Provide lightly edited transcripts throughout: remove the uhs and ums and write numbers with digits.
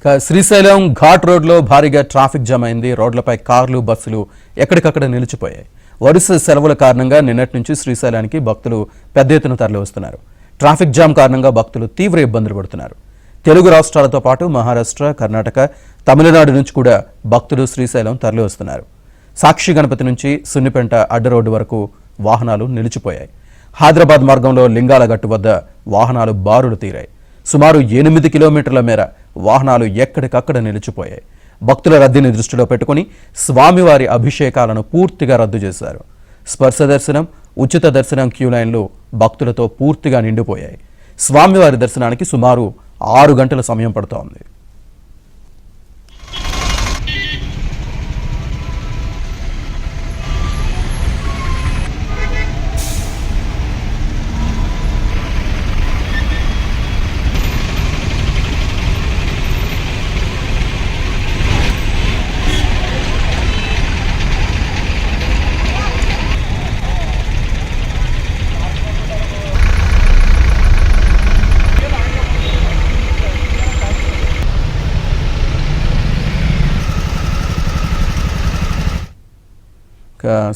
శ్రీశైలం ఘాట్ రోడ్లో భారీగా traffic jam అయింది. రోడ్లపై కార్లు, బస్సులు ఎక్కడికక్కడ నిలిచిపోయాయి. వరుస సెలవుల కారణంగా నిన్నటి నుంచి శ్రీశైలానికి భక్తులు పెద్ద ఎత్తున తరలివస్తున్నారు. ట్రాఫిక్ జామ్ కారణంగా భక్తులు తీవ్ర ఇబ్బందులు పడుతున్నారు. తెలుగు రాష్ట్రాలతో పాటు మహారాష్ట్ర, కర్ణాటక, తమిళనాడు నుంచి కూడా భక్తులు శ్రీశైలం తరలివస్తున్నారు. సాక్షి గణపతి నుంచి సున్నిపెంట అడ్డ రోడ్డు వరకు వాహనాలు నిలిచిపోయాయి. హైదరాబాద్ మార్గంలో లింగాలగట్టు వద్ద వాహనాలు బారులు తీరాయి. సుమారు 8 కిలోమీటర్ల మేర వాహనాలు ఎక్కడికక్కడ నిలిచిపోయాయి. భక్తుల రద్దీని దృష్టిలో పెట్టుకుని స్వామివారి అభిషేకాలను పూర్తిగా రద్దు చేశారు. స్పర్శ దర్శనం, ఉచిత దర్శనం క్యూ లైన్లు భక్తులతో పూర్తిగా నిండిపోయాయి. స్వామివారి దర్శనానికి సుమారు 6 గంటల సమయం పడుతోంది.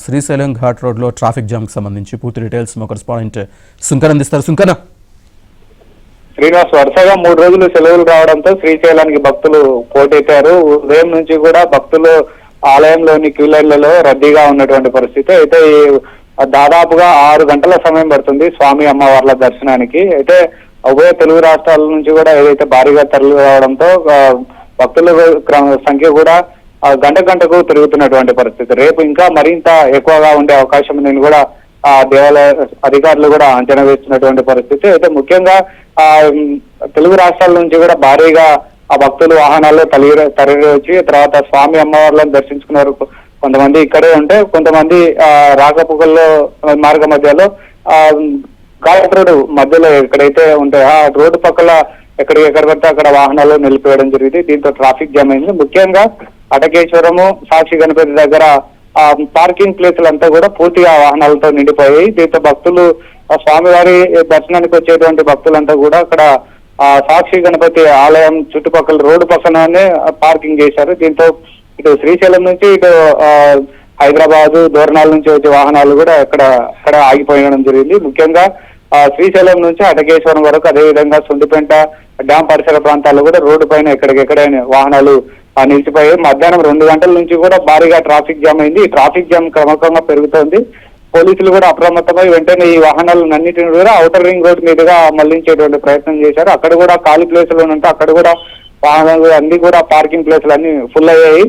శ్రీశైలం ఘాట్ రోడ్లో ట్రాఫిక్ జామ్కి సంబంధించి పూర్తి డీటెయిల్స్ మా కరెస్పాండెంట్ సుంకర్ అందిస్తారు. సుంకర్, శ్రీనివాస్, వరుసగా 3 రోజులు సెలవులు రావడంతో శ్రీశైలానికి భక్తులు పోటెత్తారు. ఉదయం నుంచి కూడా భక్తులు ఆలయంలోని క్యూ లైన్లలో రద్దీగా ఉన్నటువంటి పరిస్థితి. అయితే దాదాపుగా 6 గంటల సమయం పడుతుంది స్వామి అమ్మవార్ల దర్శనానికి. అయితే ఉభయ తెలుగు రాష్ట్రాల నుంచి కూడా ఏదైతే భారీగా తరలి రావడంతో భక్తుల సంఖ్య కూడా గంటకు పెరుగుతున్నటువంటి పరిస్థితి. రేపు ఇంకా మరింత ఎక్కువగా ఉండే అవకాశం ఉందని కూడా దేవాలయ అధికారులు కూడా అంచనా వేస్తున్నటువంటి పరిస్థితి. అయితే ముఖ్యంగా తెలుగు రాష్ట్రాల నుంచి కూడా భారీగా ఆ భక్తులు వాహనాల్లో తరలి వచ్చి తర్వాత స్వామి అమ్మవార్లను దర్శించుకున్నారు. కొంతమంది ఇక్కడే ఉంటే కొంతమంది రాకపోకల్లో మార్గ మధ్యలో ఘాట్ రోడ్డు మధ్యలో ఎక్కడైతే ఉంటాయో ఆ రోడ్డు పక్కల ఎక్కడ పడితే అక్కడ వాహనాలు నిలిపివేయడం జరిగింది. దీంతో ట్రాఫిక్ జామ్ అయింది. ముఖ్యంగా అటకేశ్వరము, సాక్షి గణపతి దగ్గర పార్కింగ్ ప్లేసులంతా కూడా పూర్తిగా వాహనాలతో నిండిపోయాయి. దీంతో భక్తులు స్వామివారి దర్శనానికి వచ్చేటువంటి భక్తులంతా కూడా అక్కడ సాక్షి గణపతి ఆలయం చుట్టుపక్కల రోడ్డు పక్కనే పార్కింగ్ చేశారు. దీంతో ఇటు శ్రీశైలం నుంచి ఇటు హైదరాబాద్, దూరణాల నుంచి వచ్చే వాహనాలు కూడా అక్కడ ఆగిపోయడం జరిగింది. ముఖ్యంగా శ్రీశైలం నుంచి అటకేశ్వరం వరకు, అదేవిధంగా సుండిపెంట డ్యాం పరిసర ప్రాంతాల్లో కూడా రోడ్డు పైన ఎక్కడికెక్కడే వాహనాలు నిలిచిపోయాయి. మధ్యాహ్నం 2 గంటల నుంచి కూడా భారీగా ట్రాఫిక్ జామ్ అయింది. ఈ ట్రాఫిక్ జామ్ క్రమక్రమంగా పెరుగుతోంది. పోలీసులు కూడా అప్రమత్తమై వెంటనే ఈ వాహనాలన్నింటినీ కూడా ఔటర్ రింగ్ రోడ్ మీదుగా మళ్లించేటువంటి ప్రయత్నం చేశారు. అక్కడ కూడా ఖాళీ ప్లేసులు ఉంటే అక్కడ కూడా వాహనాలు అన్ని కూడా పార్కింగ్ ప్లేసులు అన్ని ఫుల్ అయ్యాయి.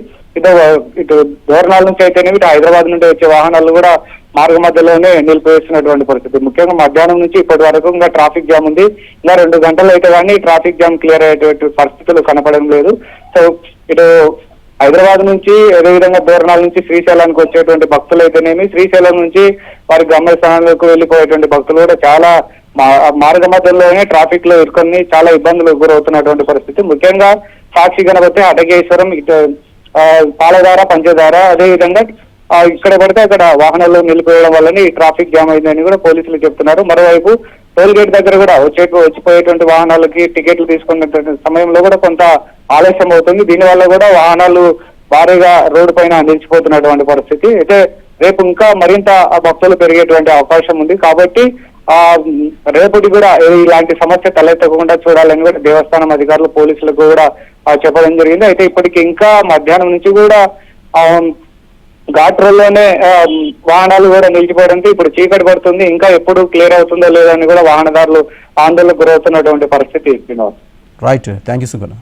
ఇటు దూరణాల నుంచి అయితేనేమి ఇటు హైదరాబాద్ నుండి వచ్చే వాహనాలు కూడా మార్గ మధ్యలోనే నిలిపివేస్తున్నటువంటి పరిస్థితి. ముఖ్యంగా మధ్యాహ్నం నుంచి ఇప్పటి వరకు ఇంకా ట్రాఫిక్ జామ్ ఉంది. ఇంకా 2 గంటలు అయితే కానీ ట్రాఫిక్ జామ్ క్లియర్ అయ్యేటువంటి పరిస్థితులు కనపడడం లేదు. సో ఇటు హైదరాబాద్ నుంచి అదేవిధంగా దూరణాల నుంచి శ్రీశైలానికి వచ్చేటువంటి భక్తులు అయితేనేమి, శ్రీశైలం నుంచి వారి గమ్యస్థానాలకు వెళ్ళిపోయేటువంటి భక్తులు కూడా చాలా మార్గ మధ్యలోనే ట్రాఫిక్ లో ఇరుకొని చాలా ఇబ్బందులకు గురవుతున్నటువంటి పరిస్థితి. ముఖ్యంగా సాక్షి గణపతి, అటకేశ్వరం, ఇటు పాలధార, పంచదార, అదేవిధంగా ఇక్కడ పడితే అక్కడ వాహనాలు నిలిపివేయడం వల్లనే ఈ ట్రాఫిక్ జామ్ అయిందని కూడా పోలీసులు చెప్తున్నారు. మరోవైపు టోల్ గేట్ దగ్గర కూడా వచ్చిపోయేటువంటి వాహనాలకి టికెట్లు తీసుకున్నటువంటి సమయంలో కూడా కొంత ఆలస్యం అవుతుంది. దీనివల్ల కూడా వాహనాలు భారీగా రోడ్డు పైన నిలిచిపోతున్నటువంటి పరిస్థితి. అయితే రేపు ఇంకా మరింత భక్తులు పెరిగేటువంటి అవకాశం ఉంది. కాబట్టి రేపటి కూడా ఇలాంటి సమస్య తలెత్తకుండా చూడాలని కూడా దేవస్థానం అధికారులు పోలీసులకు కూడా చెప్పడం జరిగింది. అయితే ఇప్పటికి ఇంకా మధ్యాహ్నం నుంచి కూడా ఘాట్ రోడ్లోనే వాహనాలు కూడా నిలిచిపోవడంతో ఇప్పుడు చీకటి పడుతుంది. ఇంకా ఎప్పుడు క్లియర్ అవుతుందో లేదని కూడా వాహనదారులు ఆందోళనకు గురవుతున్నటువంటి పరిస్థితి. Right, thank you సుగణ.